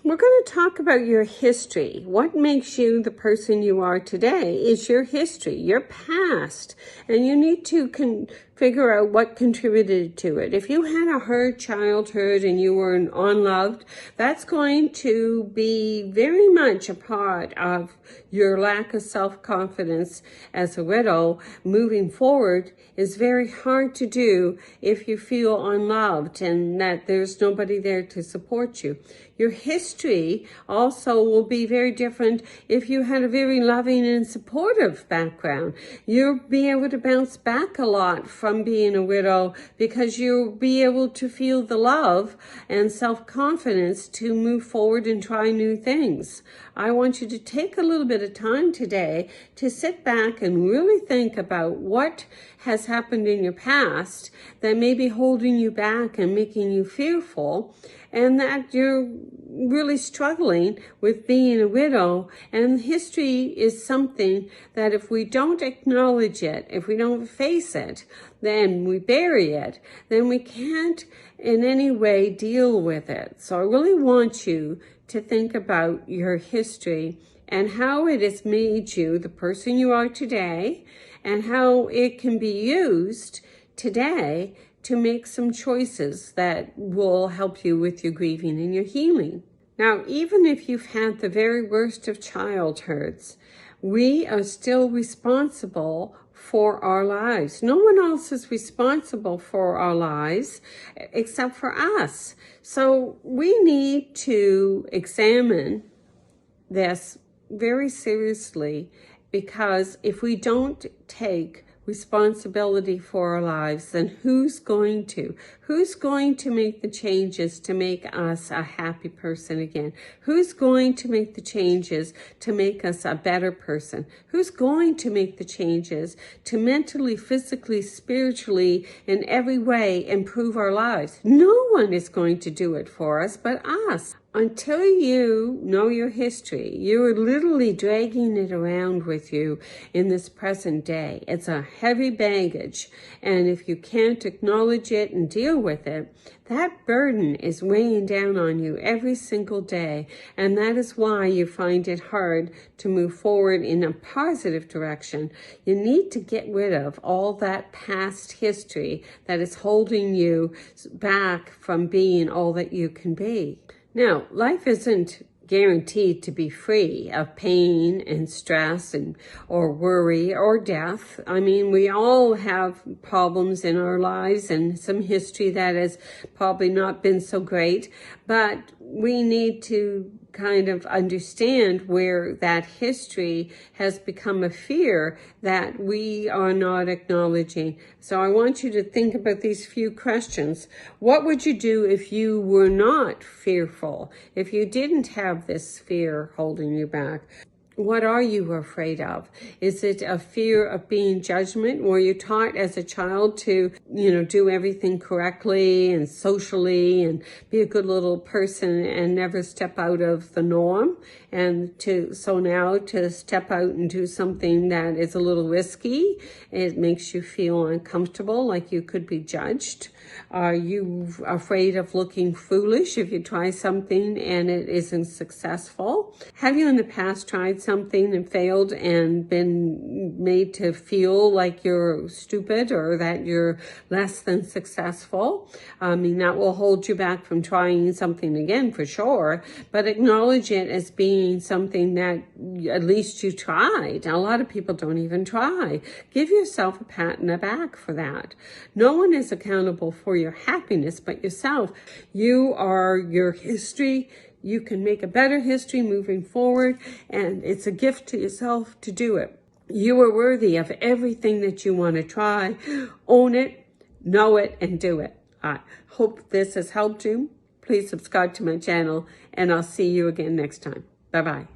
We're going to talk about your history. What makes you the person you are today is your history, your past, and you need to figure out what contributed to it. If you had a hard childhood and you were unloved, that's going to be very much a part of your lack of self-confidence as a widow. Moving forward is very hard to do if you feel unloved and that there's nobody there to support you. Your history also will be very different if you had a very loving and supportive background. You'll be able to bounce back a lot from being a widow because you'll be able to feel the love and self-confidence to move forward and try new things. I want you to take a little bit of time today to sit back and really think about what has happened in your past that may be holding you back and making you fearful, and that you're really struggling with being a widow. And history is something that if we don't acknowledge it, if we don't face it, then we bury it, then we can't in any way deal with it. So I really want you to think about your history and how it has made you the person you are today, and how it can be used today to make some choices that will help you with your grieving and your healing. Now, even if you've had the very worst of childhoods, we are still responsible for our lives. No one else is responsible for our lives except for us. So we need to examine this very seriously, because if we don't take responsibility for our lives, then who's going to? Who's going to make the changes to make us a happy person again? Who's going to make the changes to make us a better person? Who's going to make the changes to mentally, physically, spiritually, in every way improve our lives? No one is going to do it for us but us. Until you know your history, you're literally dragging it around with you in this present day. It's a heavy baggage, and if you can't acknowledge it and deal with it, that burden is weighing down on you every single day, and that is why you find it hard to move forward in a positive direction. You need to get rid of all that past history that is holding you back from being all that you can be. Now, life isn't guaranteed to be free of pain and stress or worry or death. I mean, we all have problems in our lives and some history that has probably not been so great, but we need to kind of understand where that history has become a fear that we are not acknowledging. So I want you to think about these few questions. What would you do if you were not fearful? If you didn't have this fear holding you back? What are you afraid of? Is it a fear of being judgment? Were you taught as a child to, do everything correctly and socially and be a good little person and never step out of the norm? And so now to step out and do something that is a little risky, it makes you feel uncomfortable, like you could be judged. Are you afraid of looking foolish if you try something and it isn't successful? Have you in the past tried something and failed and been made to feel like you're stupid or that you're less than successful? I mean, that will hold you back from trying something again for sure, but acknowledge it as being something that at least you tried. A lot of people don't even try. Give yourself a pat on the back for that. No one is accountable for your happiness but yourself. You are your history. You can make a better history moving forward, and it's a gift to yourself to do it. You are worthy of everything that you want to try. Own it, know it, and do it. I hope this has helped you. Please subscribe to my channel, and I'll see you again next time. Bye-bye.